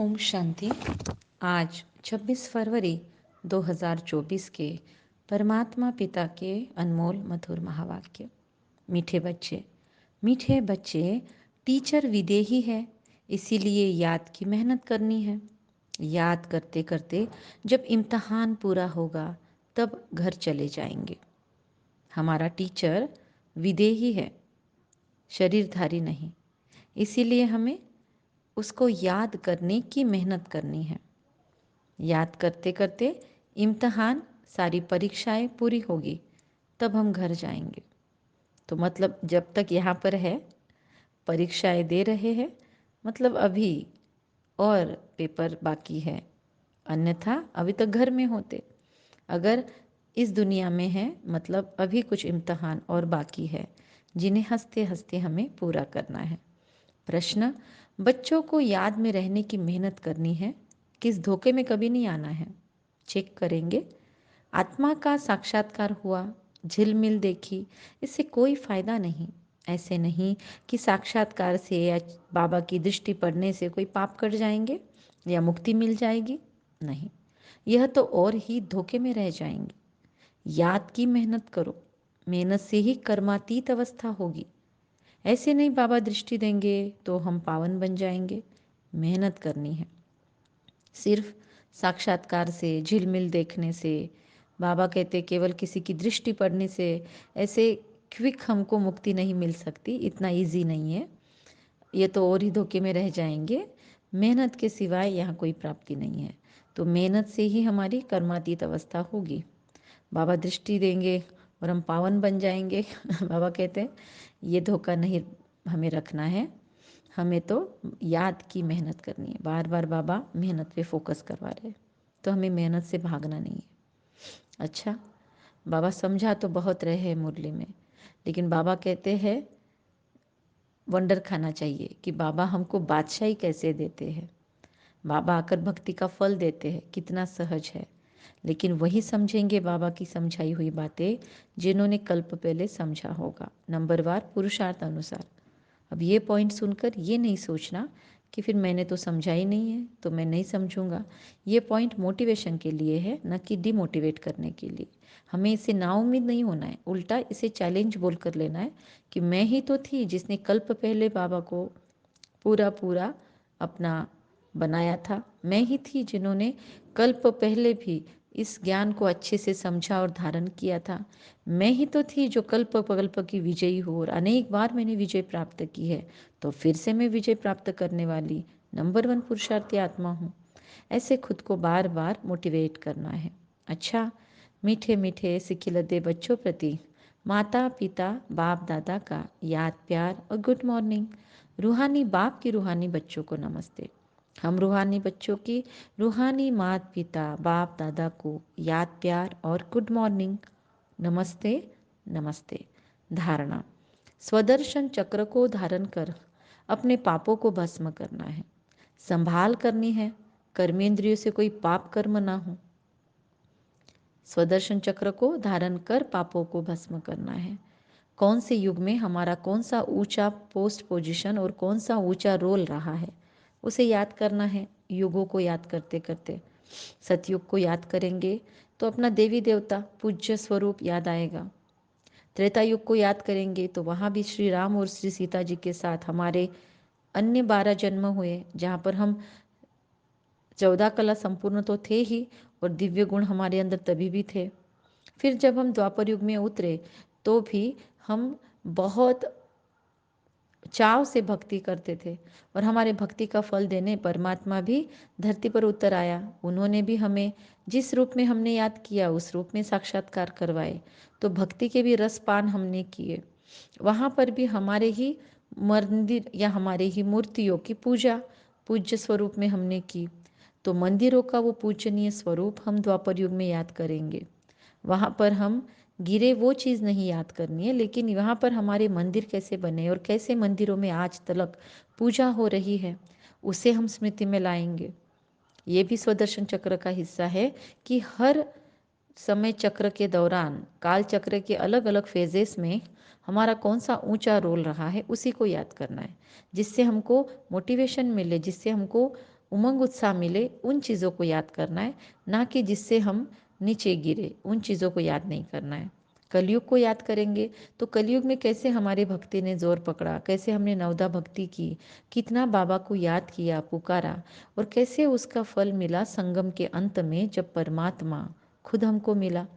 ओम शांति। आज 26 फरवरी 2024 के परमात्मा पिता के अनमोल मधुर महावाक्य। मीठे बच्चे टीचर विदेही है, इसीलिए याद की मेहनत करनी है। याद करते करते जब इम्तहान पूरा होगा तब घर चले जाएंगे। हमारा टीचर विदेही है, शरीरधारी नहीं, इसीलिए हमें उसको याद करने की मेहनत करनी है। याद करते करते इम्तहान, सारी परीक्षाएं पूरी होगी तब हम घर जाएंगे। तो मतलब जब तक यहाँ पर है, परीक्षाएं दे रहे हैं, मतलब अभी और पेपर बाकी है, अन्यथा अभी तक घर में होते। अगर इस दुनिया में है मतलब अभी कुछ इम्तहान और बाकी है जिन्हें हंसते हंसते हमें पूरा करना है। प्रश्न: बच्चों को याद में रहने की मेहनत करनी है, किस धोखे में कभी नहीं आना है। चेक करेंगे। आत्मा का साक्षात्कार हुआ, झिलमिल देखी, इससे कोई फायदा नहीं। ऐसे नहीं कि साक्षात्कार से या बाबा की दृष्टि पड़ने से कोई पाप कट जाएंगे या मुक्ति मिल जाएगी। नहीं, यह तो और ही धोखे में रह जाएंगे। याद की मेहनत करो, मेहनत से ही कर्मातीत अवस्था होगी। ऐसे नहीं बाबा दृष्टि देंगे तो हम पावन बन जाएंगे। मेहनत करनी है। सिर्फ साक्षात्कार से, झिलमिल देखने से, बाबा कहते केवल किसी की दृष्टि पड़ने से ऐसे क्विक हमको मुक्ति नहीं मिल सकती। इतना इजी नहीं है, ये तो और ही धोखे में रह जाएंगे। मेहनत के सिवाय यहाँ कोई प्राप्ति नहीं है। तो मेहनत से ही हमारी कर्मातीत अवस्था होगी। बाबा दृष्टि देंगे और हम पावन बन जाएंगे। बाबा कहते हैं ये धोखा नहीं हमें रखना है, हमें तो याद की मेहनत करनी है। बार बार बाबा मेहनत पे फोकस करवा रहे हैं, तो हमें मेहनत से भागना नहीं है। अच्छा, बाबा समझा तो बहुत रहे हैं मुरली में, लेकिन बाबा कहते हैं वंडर खाना चाहिए कि बाबा हमको बादशाही कैसे देते हैं। बाबा आकर भक्ति का फल देते हैं, कितना सहज है। लेकिन वही समझेंगे बाबा की समझाई हुई बातें जिन्होंने कल्प पहले समझा होगा, नंबरवार पुरुषार्थ अनुसार। अब ये पॉइंट सुनकर ये नहीं सोचना कि फिर मैंने तो समझा ही नहीं है तो मैं नहीं समझूंगा। ये पॉइंट मोटिवेशन के लिए है, न कि डिमोटिवेट करने के लिए। हमें इससे नाउम्मीद नहीं होना है, उल्टा इसे चैलेंज बोल कर लेना है कि मैं ही तो थी जिसने कल्प पहले बाबा को पूरा पूरा अपना बनाया था। मैं ही थी जिन्होंने कल्प पहले भी इस ज्ञान को अच्छे से समझा और धारण किया था। मैं ही तो थी जो कल्प कल्प की विजयी हो और अनेक बार मैंने विजय प्राप्त की है, तो फिर से मैं विजय प्राप्त करने वाली नंबर 1 पुरुषार्थी आत्मा हूँ। ऐसे खुद को बार बार मोटिवेट करना है। अच्छा, मीठे मीठे सिखिलते बच्चों प्रति माता पिता बाप दादा का याद प्यार और गुड मॉर्निंग। रूहानी बाप की रूहानी बच्चों को नमस्ते। हम रूहानी बच्चों की रूहानी माता पिता बाप दादा को याद प्यार और गुड मॉर्निंग, नमस्ते नमस्ते। धारणा: स्वदर्शन चक्र को धारण कर अपने पापों को भस्म करना है। संभाल करनी है, कर्मेंद्रियों से कोई पाप कर्म ना हो। स्वदर्शन चक्र को धारण कर पापों को भस्म करना है। कौन से युग में हमारा कौन सा ऊंचा पोस्ट पोजीशन और कौन सा ऊंचा रोल रहा है, उसे याद करना है। युगों को याद करते करते सतयुग को याद करेंगे तो अपना देवी देवता पूज्य स्वरूप याद आएगा। त्रेता युग को याद करेंगे तो वहाँ भी श्री राम और श्री सीता जी के साथ हमारे अन्य 12 जन्म हुए, जहाँ पर हम 14 कला संपूर्ण तो थे ही और दिव्य गुण हमारे अंदर तभी भी थे। फिर जब हम द्वापर युग में उतरे तो भी हम बहुत चाव से भक्ति करते थे और हमारे भक्ति का फल देने परमात्मा भी धरती पर उतर आया। उन्होंने भी हमें जिस रूप में हमने याद किया उस रूप में साक्षात्कार करवाए, तो भक्ति के भी रसपान हमने किए। वहाँ पर भी हमारे ही मंदिर या हमारे ही मूर्तियों की पूजा पूज्य स्वरूप में हमने की, तो मंदिरों का वो पूजनीय स्वरूप हम द्वापर युग में याद करेंगे। वहाँ पर हम गिरे वो चीज़ नहीं याद करनी है, लेकिन यहाँ पर हमारे मंदिर कैसे बने और कैसे मंदिरों में आज तक पूजा हो रही है उसे हम स्मृति में लाएंगे। ये भी स्वदर्शन चक्र का हिस्सा है कि हर समय चक्र के दौरान, काल चक्र के अलग अलग फेजेस में हमारा कौन सा ऊंचा रोल रहा है उसी को याद करना है, जिससे हमको मोटिवेशन मिले, जिससे हमको उमंग उत्साह मिले उन चीज़ों को याद करना है, ना कि जिससे हम नीचे गिरे उन चीज़ों को याद नहीं करना है। कलयुग को याद करेंगे तो कलयुग में कैसे हमारी भक्ति ने जोर पकड़ा, कैसे हमने नवदा भक्ति की, कितना बाबा को याद किया, पुकारा, और कैसे उसका फल मिला संगम के अंत में जब परमात्मा खुद हमको मिला।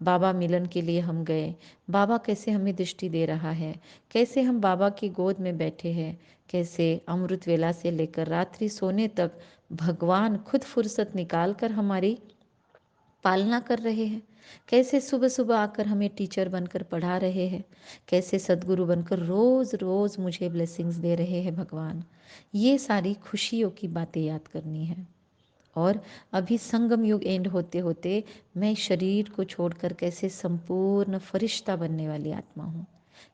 बाबा मिलन के लिए हम गए, बाबा कैसे हमें दृष्टि दे रहा है, कैसे हम बाबा की गोद में बैठे हैं, कैसे अमृत वेला से लेकर रात्रि सोने तक भगवान खुद फुर्सत निकाल कर हमारी पालना कर रहे हैं, कैसे सुबह सुबह आकर हमें टीचर बनकर पढ़ा रहे हैं, कैसे सदगुरु बनकर रोज रोज मुझे ब्लेसिंग्स दे रहे हैं भगवान। ये सारी खुशियों की बातें याद करनी है। और अभी संगम युग एंड होते होते मैं शरीर को छोड़कर कैसे संपूर्ण फरिश्ता बनने वाली आत्मा हूँ,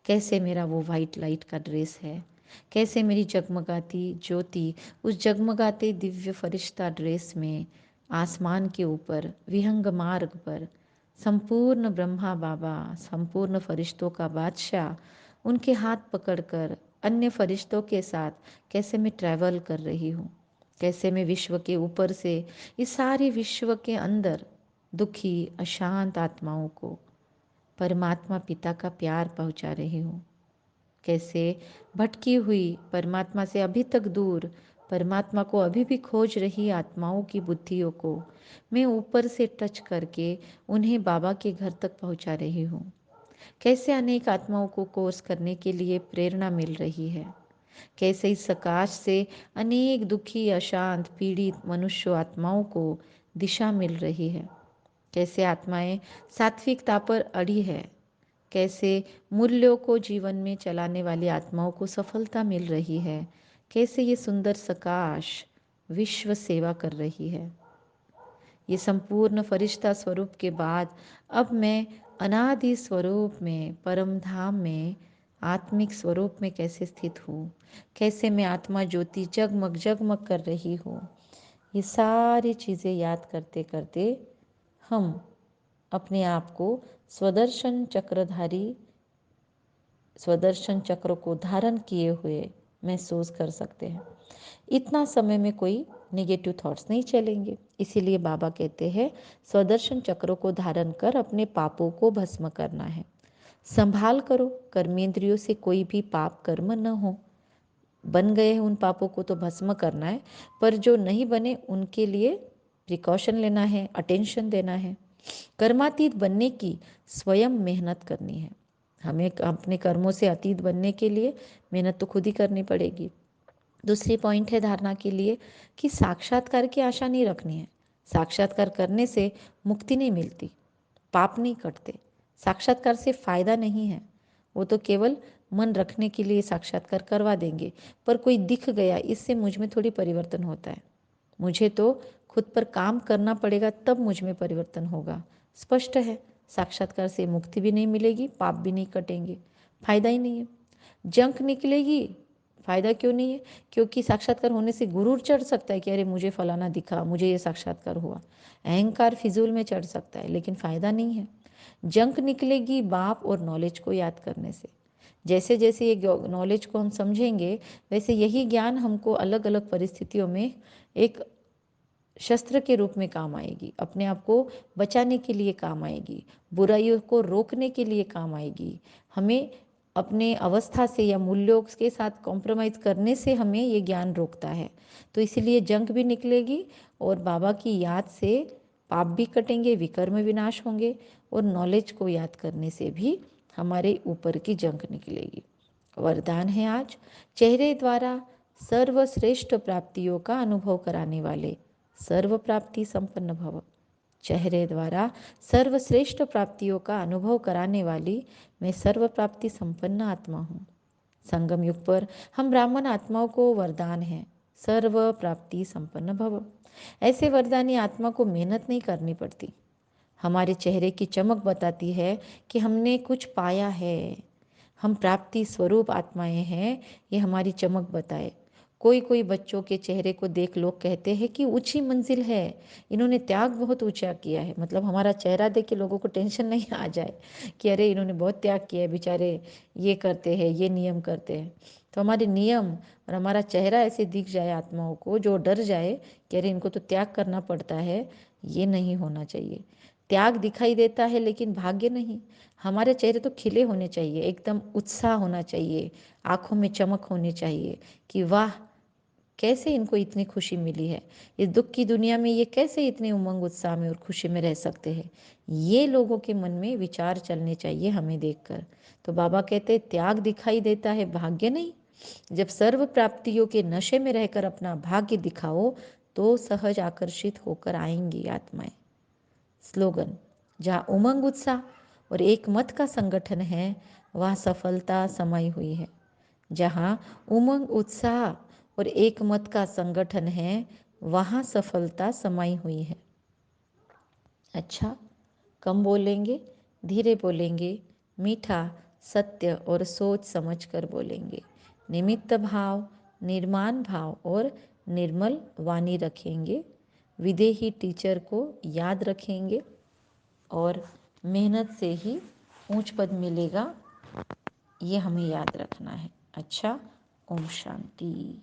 कैसे मेरा वो वाइट लाइट का ड्रेस है, कैसे मेरी जगमगाती ज्योति उस जगमगाते दिव्य फरिश्ता ड्रेस में आसमान के ऊपर विहंग मार्ग पर संपूर्ण ब्रह्मा बाबा, संपूर्ण फरिश्तों का बादशाह, उनके हाथ पकड़कर अन्य फरिश्तों के साथ कैसे मैं ट्रैवल कर रही हूँ, कैसे मैं विश्व के ऊपर से इस सारे विश्व के अंदर दुखी अशांत आत्माओं को परमात्मा पिता का प्यार पहुंचा रही हूँ, कैसे भटकी हुई परमात्मा से अभी तक दूर परमात्मा को अभी भी खोज रही आत्माओं की बुद्धियों को मैं ऊपर से टच करके उन्हें बाबा के घर तक पहुंचा रही हूँ, कैसे अनेक आत्माओं को कोर्स करने के लिए प्रेरणा मिल रही है, कैसे इस सकाश से अनेक दुखी अशांत पीड़ित मनुष्य आत्माओं को दिशा मिल रही है, कैसे आत्माएं सात्विकता पर अड़ी है, कैसे मूल्यों को जीवन में चलाने वाली आत्माओं को सफलता मिल रही है, कैसे ये सुंदर सकाश विश्व सेवा कर रही है। ये संपूर्ण फरिश्ता स्वरूप के बाद अब मैं अनादि स्वरूप में परम धाम में आत्मिक स्वरूप में कैसे स्थित हूँ, कैसे मैं आत्मा ज्योति जगमग जगमग कर रही हूँ। ये सारी चीज़ें याद करते करते हम अपने आप को स्वदर्शन चक्र को धारण किए हुए महसूस कर सकते हैं। इतना समय में कोई नेगेटिव थॉट्स नहीं चलेंगे, इसीलिए बाबा कहते हैं स्वदर्शन चक्र को धारण कर अपने पापों को भस्म करना है। संभाल करो कर्मेंद्रियों से कोई भी पाप कर्म न हो, बन गए हैं उन पापों को तो भस्म करना है, पर जो नहीं बने उनके लिए प्रिकॉशन लेना है, अटेंशन देना है। कर्मातीत बनने की स्वयं मेहनत करनी है, हमें अपने कर्मों से अतीत बनने के लिए मेहनत तो खुद ही करनी पड़ेगी। दूसरी पॉइंट है धारणा के लिए कि साक्षात्कार की आशा नहीं रखनी है। साक्षात्कार करने से मुक्ति नहीं मिलती, पाप नहीं कटते, साक्षात्कार से फायदा नहीं है। वो तो केवल मन रखने के लिए साक्षात्कार करवा देंगे, पर कोई दिख गया इससे मुझ में थोड़ी परिवर्तन होता है। मुझे तो खुद पर काम करना पड़ेगा, तब मुझ में परिवर्तन होगा। स्पष्ट है, साक्षात्कार से मुक्ति भी नहीं मिलेगी, पाप भी नहीं कटेंगे, फायदा ही नहीं है। जंक निकलेगी, फायदा क्यों नहीं है? क्योंकि साक्षात्कार होने से गुरूर चढ़ सकता है कि अरे मुझे फलाना दिखा, मुझे ये साक्षात्कार हुआ। अहंकार फिजूल में चढ़ सकता है, लेकिन फायदा नहीं है। जंक निकलेगी बाप और नॉलेज को याद करने से। जैसे जैसे ये नॉलेज को हम समझेंगे, वैसे यही ज्ञान हमको अलग अलग परिस्थितियों में एक शस्त्र के रूप में काम आएगी, अपने आप को बचाने के लिए काम आएगी, बुराइयों को रोकने के लिए काम आएगी। हमें अपने अवस्था से या मूल्यों के साथ कॉम्प्रोमाइज़ करने से हमें ये ज्ञान रोकता है। तो इसीलिए जंग भी निकलेगी और बाबा की याद से पाप भी कटेंगे, विकर्म विनाश होंगे, और नॉलेज को याद करने से भी हमारे ऊपर की जंग निकलेगी। वरदान है आज, चेहरे द्वारा सर्वश्रेष्ठ प्राप्तियों का अनुभव कराने वाले सर्व प्राप्ति संपन्न भव। चेहरे द्वारा सर्वश्रेष्ठ प्राप्तियों का अनुभव कराने वाली मैं सर्व प्राप्ति संपन्न आत्मा हूँ। संगम युग पर हम ब्राह्मण आत्माओं को वरदान है सर्व प्राप्ति संपन्न भव। ऐसे वरदानी आत्मा को मेहनत नहीं करनी पड़ती, हमारे चेहरे की चमक बताती है कि हमने कुछ पाया है, हम प्राप्ति स्वरूप आत्माएं हैं, ये हमारी चमक बताए। कोई कोई बच्चों के चेहरे को देख लोग कहते हैं कि ऊंची मंजिल है, इन्होंने त्याग बहुत ऊंचा किया है। मतलब हमारा चेहरा देख के लोगों को टेंशन नहीं आ जाए कि अरे इन्होंने बहुत त्याग किया है, बेचारे ये करते हैं, ये नियम करते हैं। तो हमारे नियम और हमारा चेहरा ऐसे दिख जाए आत्माओं को, जो डर जाए कि अरे इनको तो त्याग करना पड़ता है, ये नहीं होना चाहिए। त्याग दिखाई देता है लेकिन भाग्य नहीं। हमारे चेहरे तो खिले होने चाहिए, एकदम उत्साह होना चाहिए, आंखों में चमक होनी चाहिए कि वाह, कैसे इनको इतनी खुशी मिली है, इस दुख की दुनिया में ये कैसे इतने उमंग उत्साह में और खुशी में रह सकते हैं। ये लोगों के मन में विचार चलने चाहिए हमें देखकर। तो बाबा कहते हैं त्याग दिखाई देता है, भाग्य नहीं। जब सर्व प्राप्तियों के नशे में रहकर अपना भाग्य दिखाओ तो सहज आकर्षित होकर आएंगी आत्माएं। स्लोगन, जहाँ उमंग उत्साह और एक मत का संगठन है वहाँ सफलता समाई हुई है। जहाँ उमंग उत्साह और एक मत का संगठन है वहाँ सफलता समाई हुई है। अच्छा, कम बोलेंगे, धीरे बोलेंगे, मीठा, सत्य और सोच समझ कर बोलेंगे। निमित्त भाव, निर्माण भाव और निर्मल वाणी रखेंगे। विदेही टीचर को याद रखेंगे और मेहनत से ही ऊंच पद मिलेगा, ये हमें याद रखना है। अच्छा, ओम शांति।